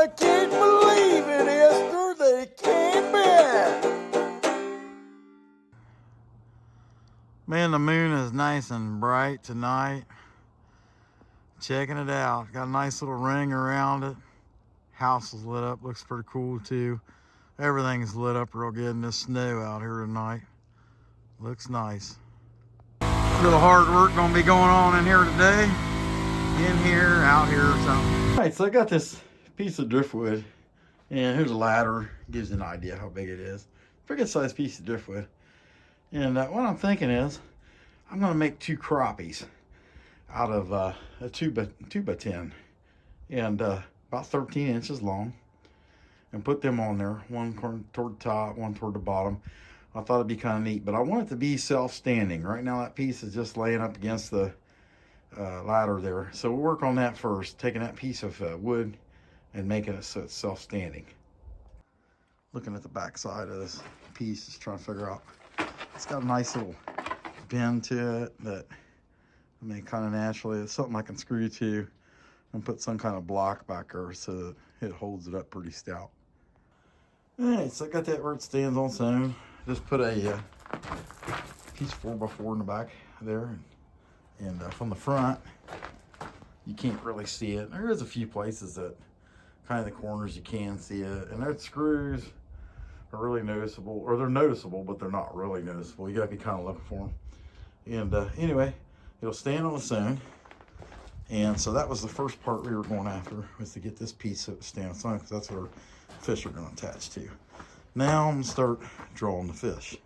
I can't believe it, Esther. They came back. Man, the moon is nice and bright tonight. Checking it out. Got a nice little ring around it. House is lit up. Looks pretty cool too. Everything's lit up real good in this snow out here tonight. Looks nice. A little hard work gonna be going on in here today. In here, out here, or something. All right, so I got this piece of driftwood, and here's a ladder. Gives you an idea how big it is. Pretty good sized piece of driftwood. And what I'm thinking is, I'm gonna make 2 crappies out of a 2x10, and about 13 inches long, and put them on there, one toward the top, one toward the bottom. I thought it'd be kind of neat, but I want it to be self-standing. Right now that piece is just laying up against the ladder there. So we'll work on that first, taking that piece of wood and making it so it's self-standing. Looking at the back side of this piece, just trying to figure out, it's got a nice little bend to it that I mean kind of naturally. It's something I can screw to and put some kind of block back there so that it holds it up pretty stout. All right, so I got that where it stands on its own. Just put a piece 4x4 in the back there, and from the front you can't really see it. There is a few places that kind of the corners you can see it, and those screws are really noticeable, or they're noticeable but they're not really noticeable. You gotta be kind of looking for them. And anyway, it'll stand on its own. And so that was the first part we were going after, was to get this piece to stand on its own, because that's what our fish are going to attach to. Now I'm going to start drawing the fish.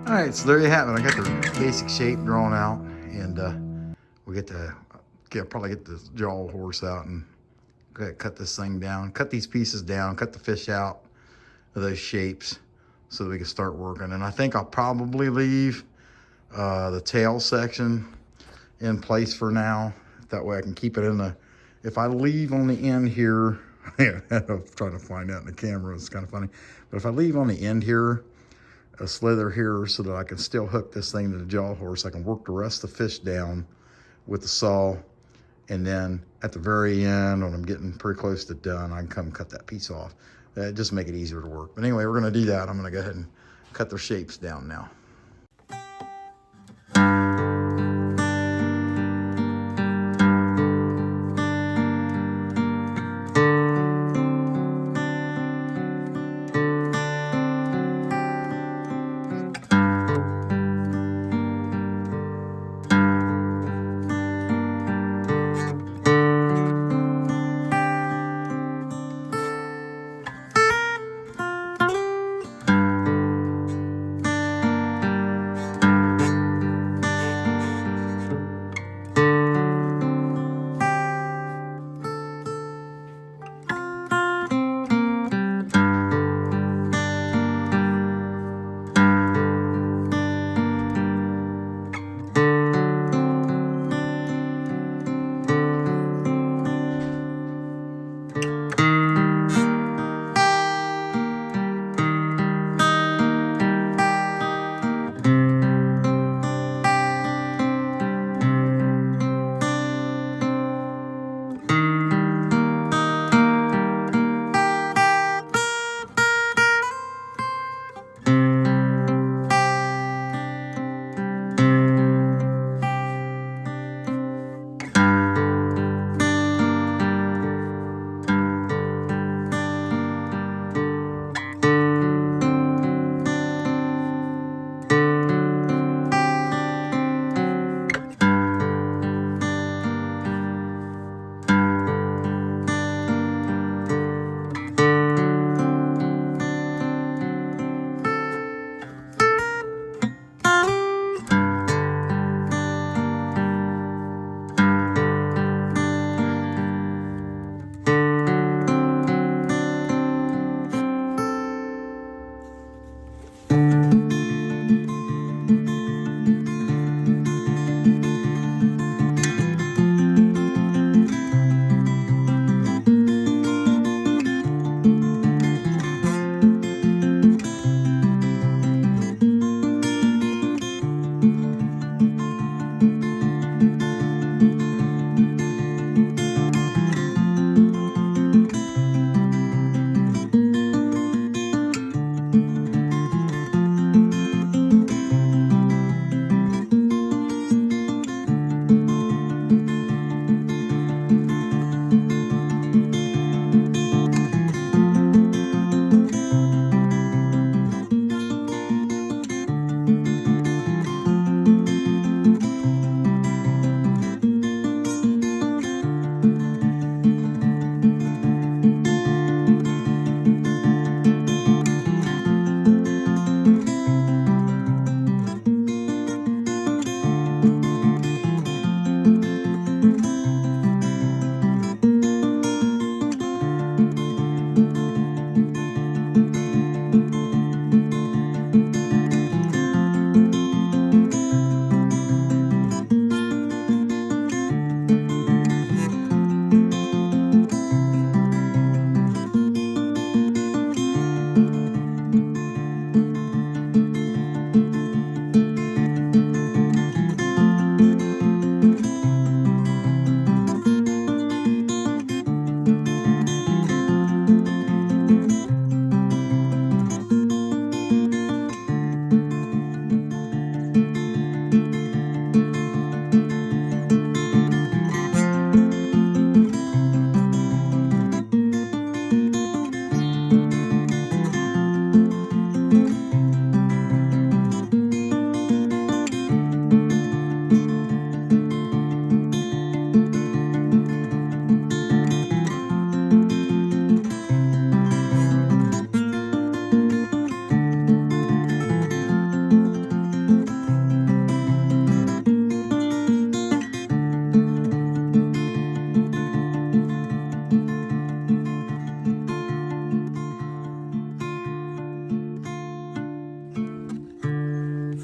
All right, so there you have it. I got the basic shape drawn out, and we get to probably get the jaw horse out and cut this thing down, cut these pieces down, cut the fish out of those shapes so that we can start working. And I think I'll probably leave the tail section in place for now. That way I can keep it in the, if I leave on the end here, I'm trying to find out in the camera, it's kind of funny. But if I leave on the end here, a slither here so that I can still hook this thing to the jaw horse, I can work the rest of the fish down with the saw, and then at the very end, when I'm getting pretty close to done, I can come cut that piece off. Just make it easier to work. But anyway, we're gonna do that. I'm gonna go ahead and cut their shapes down now.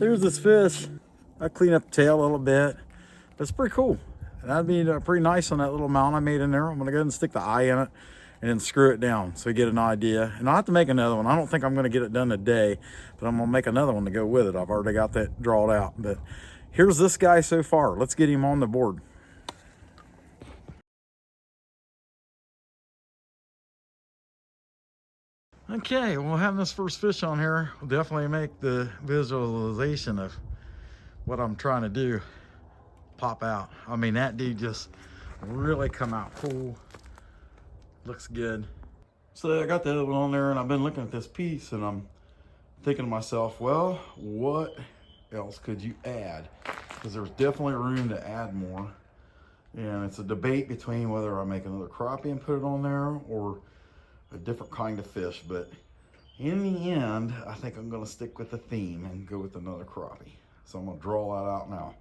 So here's this fish. I clean up the tail a little bit. That's pretty cool. And that'd be pretty nice on that little mount I made in there. I'm gonna go ahead and stick the eye in it and then screw it down so you get an idea. And I'll have to make another one. I don't think I'm gonna get it done today, but I'm gonna make another one to go with it. I've already got that drawn out. But here's this guy so far. Let's get him on the board. Okay, well, having this first fish on here will definitely make the visualization of what I'm trying to do pop out. I mean, that dude just really come out cool. Looks good. So I got the other one on there, and I've been looking at this piece, and I'm thinking to myself, well, what else could you add? Because there's definitely room to add more. And it's a debate between whether I make another crappie and put it on there or a different kind of fish. But in the end, I think I'm gonna stick with the theme and go with another crappie. So I'm gonna draw that out now.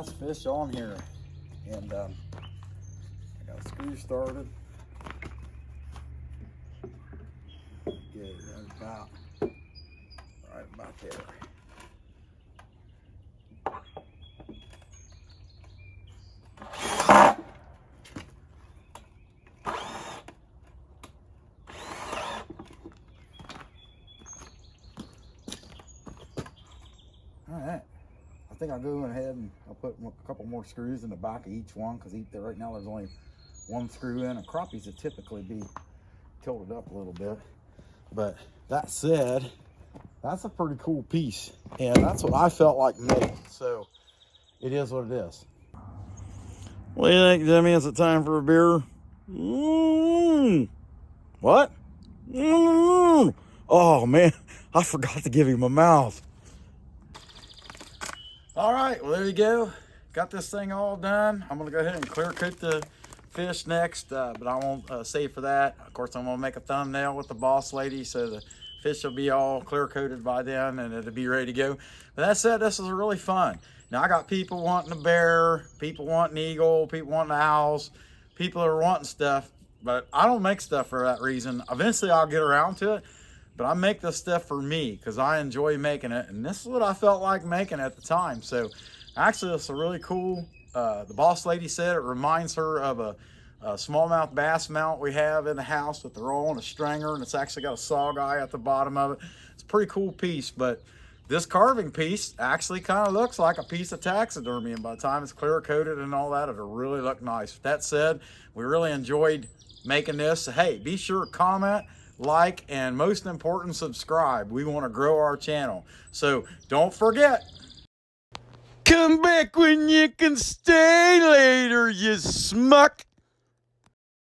last fish on here, and I got a screw started. Good, about right about there. All right, I think I'll go ahead and I'll put a couple more screws in the back of each one, because right now there's only one screw in, and crappies would typically be tilted up a little bit. But that said, that's a pretty cool piece, and that's what I felt like making. So it is what it is. What do you think, Jimmy? Is it time for a beer? What? Oh man, I forgot to give him a mouth. All right, well, there you go. Got this thing all done. I'm gonna go ahead and clear coat the fish next, but I won't save for that. Of course, I'm gonna make a thumbnail with the boss lady, so the fish will be all clear coated by then and it'll be ready to go. But that said, this is really fun. Now, I got people wanting a bear, people wanting eagle, people wanting owls, people are wanting stuff, but I don't make stuff for that reason. Eventually, I'll get around to it, but I make this stuff for me because I enjoy making it, and this is what I felt like making at the time. So actually, it's a really cool. The boss lady said it reminds her of a smallmouth bass mount we have in the house, but they're all on a stringer, and it's actually got a saw guy at the bottom of it. It's a pretty cool piece, but this carving piece actually kind of looks like a piece of taxidermy, and by the time it's clear coated and all that, it'll really look nice. With that said, we really enjoyed making this. So, hey, be sure to comment, like, and most important, subscribe. We want to grow our channel, so don't forget. Come back when you can stay later, you smuck.